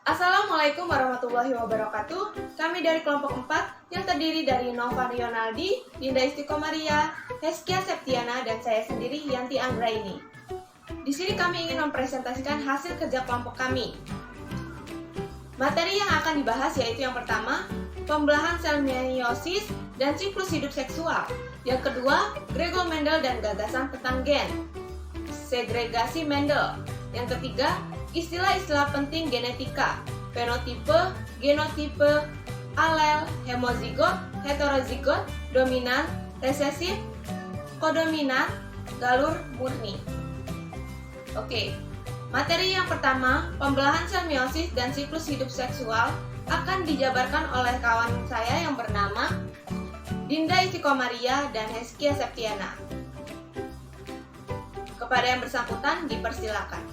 Assalamualaikum warahmatullahi wabarakatuh. Kami dari kelompok 4 yang terdiri dari Nova Rionaldi, Dinda Istiqomaria, Heskia Septiana, dan saya sendiri Yanti Anggraini. Di sini kami ingin mempresentasikan hasil kerja kelompok kami. Materi yang akan dibahas yaitu yang pertama, pembelahan sel meiosis dan siklus hidup seksual. Yang kedua, Gregor Mendel dan gagasan tentang gen, segregasi Mendel. Yang ketiga, istilah-istilah penting genetika, fenotipe, genotipe, alel, homozigot, heterozigot, dominan, resesif, kodominan, galur, murni. Oke, materi yang pertama, pembelahan sel meiosis dan siklus hidup seksual akan dijabarkan oleh kawan saya yang bernama Dinda Istiqomaria dan Heskia Septiana. Kepada yang bersangkutan dipersilakan.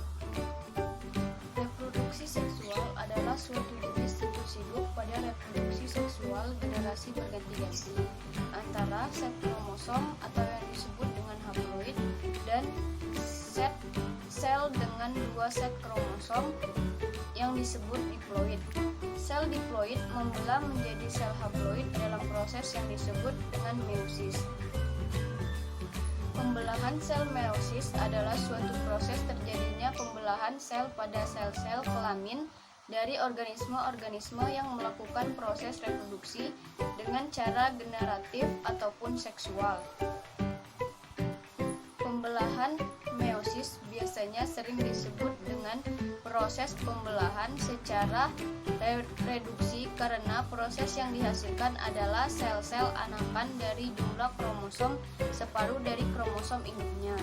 Reproduksi seksual adalah suatu jenis siklus hidup pada reproduksi seksual generasi berganti-ganti antara set kromosom atau yang disebut dengan haploid dan set sel dengan dua set kromosom yang disebut diploid. Sel diploid membelah menjadi sel haploid dalam proses yang disebut dengan meiosis. Pembelahan sel meiosis adalah suatu proses terjadinya pembelahan sel pada sel-sel kelamin dari organisme-organisme yang melakukan proses reproduksi dengan cara generatif ataupun seksual. Pembelahan meiosis biasanya sering disebut dengan proses pembelahan secara reduksi karena proses yang dihasilkan adalah sel-sel anakan dari jumlah kromosom separuh dari kromosom induknya.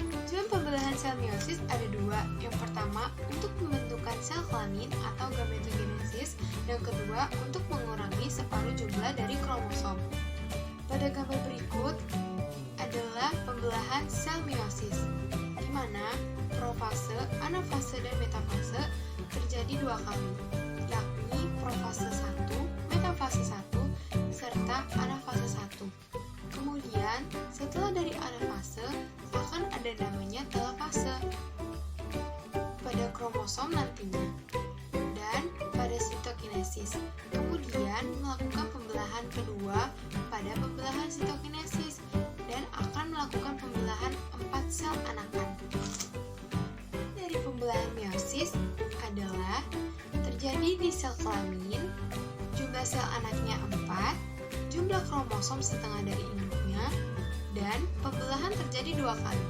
Tujuan pembelahan sel meiosis ada dua. Yang pertama, untuk pembentukan sel kelamin atau gametogenesis, dan kedua, untuk mengurangi separuh jumlah dari kromosom. Pada gambar berikut adalah pembelahan sel meiosis, di mana profase, anafase, dan metafase terjadi dua kali, yakni profase 1, metafase 1, serta anafase 1. Kemudian, setelah dari anafase, akan ada namanya telofase pada kromosom nantinya, dan pada sitokinesis. Kemudian, melakukan pembelahan kedua pada pembelahan sitokinesis, dan akan melakukan pembelahan 4 sel anakan. Dari pembelahan meiosis adalah terjadi di sel kelamin, jumlah sel anaknya 4, jumlah kromosom setengah dari induknya, dan pembelahan terjadi dua kali.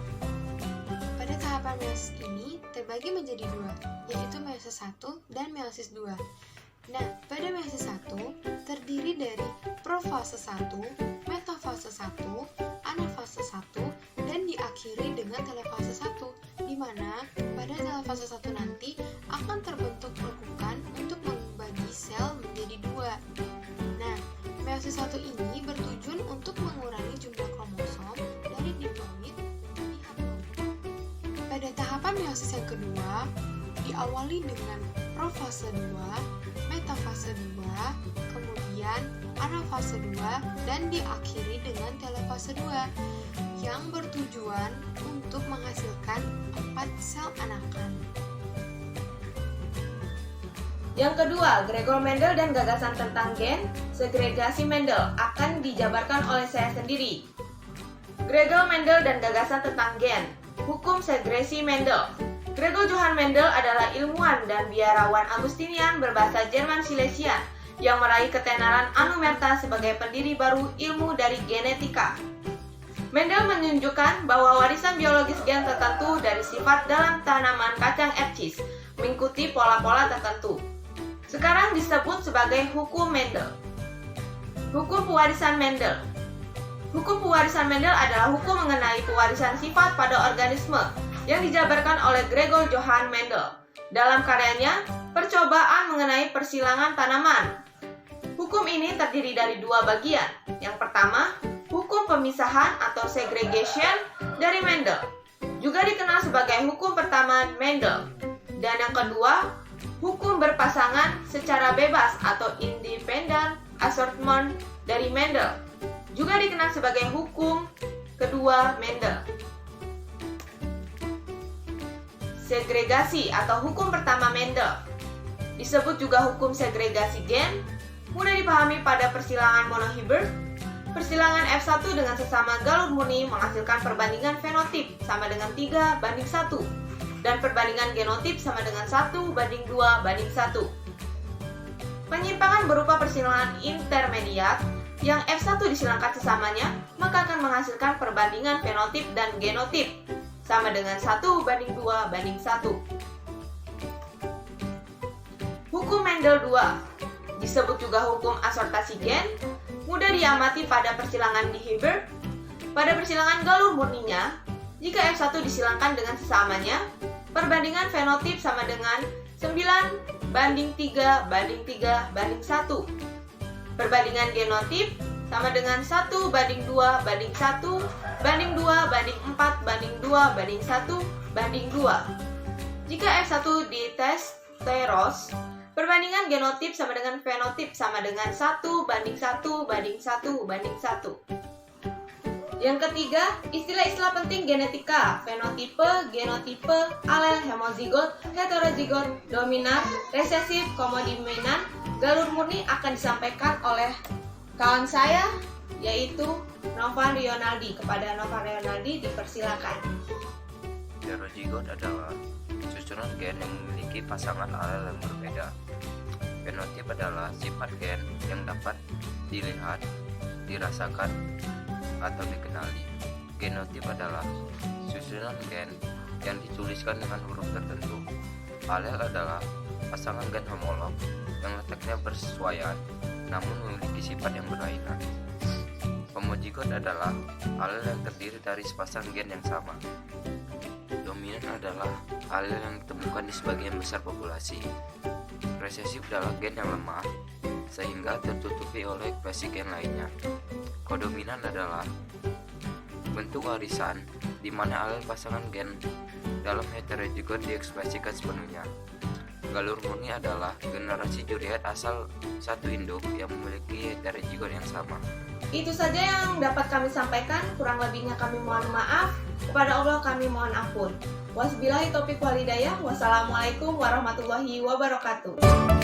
Pada tahapan meiosis ini terbagi menjadi dua, yaitu meiosis 1 dan meiosis 2. Nah, pada meiosis 1 terdiri dari profase 1, metafase 1, anafase 1, dan diakhiri dengan telofase 1, di mana pada telofase 1 nanti akan terbentuk lekukan untuk membagi sel menjadi dua. Nah, meiosis 1 ini bertujuan untuk mengurangi jumlah kromosom dari diploid menjadi haploid. Pada tahapan meiosis yang kedua, diawali dengan profase 2, metafase 2, kemudian anafase 2, dan diakhiri dengan telofase 2 yang bertujuan untuk menghasilkan 4 sel anakan. Yang kedua, Gregor Mendel dan gagasan tentang gen, segregasi Mendel akan dijabarkan oleh saya sendiri. Gregor Mendel dan gagasan tentang gen, hukum segresi Mendel. Gregor Johann Mendel adalah ilmuwan dan biarawan Agustinian berbahasa Jerman Silesian yang meraih ketenaran anumerta sebagai pendiri baru ilmu dari genetika. Mendel menunjukkan bahwa warisan biologis gen tertentu dari sifat dalam tanaman kacang ercis mengikuti pola-pola tertentu. Sekarang disebut sebagai hukum Mendel. Hukum pewarisan Mendel. Hukum pewarisan Mendel adalah hukum mengenai pewarisan sifat pada organisme yang dijabarkan oleh Gregor Johann Mendel dalam karyanya Percobaan mengenai persilangan tanaman. Hukum ini terdiri dari dua bagian. Yang pertama, hukum pemisahan atau segregation dari Mendel, juga dikenal sebagai hukum pertama Mendel. Dan yang kedua, hukum berpasangan secara bebas atau independent assortment dari Mendel, juga dikenal sebagai hukum kedua Mendel. Segregasi atau hukum pertama Mendel. disebut juga hukum segregasi gen, mudah dipahami pada persilangan monohibrid. Persilangan F1 dengan sesama galur murni menghasilkan perbandingan fenotip sama dengan 3:1 dan perbandingan genotip sama dengan 1:2:1. Penyimpangan berupa persilangan intermediat yang F1 disilangkan sesamanya maka akan menghasilkan perbandingan fenotip dan genotip sama dengan 1:2:1. Hukum Mendel 2 disebut juga hukum asortasi gen, mudah diamati pada persilangan dihibrid. Pada persilangan galur murninya, jika F1 disilangkan dengan sesamanya, perbandingan fenotip sama dengan 9:3:3:1. Perbandingan genotip sama dengan 1:2:2:4:2:1:2. Jika F1 ditestosteros, perbandingan genotip sama dengan fenotip sama dengan 1:1:1:1. Yang ketiga, istilah-istilah penting genetika, fenotipe, genotipe, alel, hemozigot, heterozigot, dominan, resesif, komodominan, galur murni akan disampaikan oleh kawan saya, yaitu Novan Rionaldi. Kepada Novan Rionaldi dipersilakan. Heterozigot adalah susunan gen yang memiliki pasangan alel yang berbeda. Fenotip adalah sifat gen yang dapat dilihat, dirasakan, atau dikenali. Genotip adalah susunan gen yang dituliskan dengan huruf tertentu. Alel adalah pasangan gen homolog yang letaknya bersesuaian namun memiliki sifat yang berlainan. Homozigot adalah alel yang terdiri dari sepasang gen yang sama. Dominan adalah alel yang ditemukan di sebagian besar populasi. Resesif adalah gen yang lemah sehingga tertutupi oleh spesies gen lainnya. Kodominan adalah bentuk warisan di mana alel pasangan gen dalam heterozigot diekspresikan sepenuhnya. Galur murni adalah generasi zuriat asal satu induk yang memiliki heterozigot yang sama. Itu saja yang dapat kami sampaikan, kurang lebihnya kami mohon maaf. Kepada Allah kami mohon ampun. Wasbillahi taufiq walhidayah. Wassalamualaikum warahmatullahi wabarakatuh.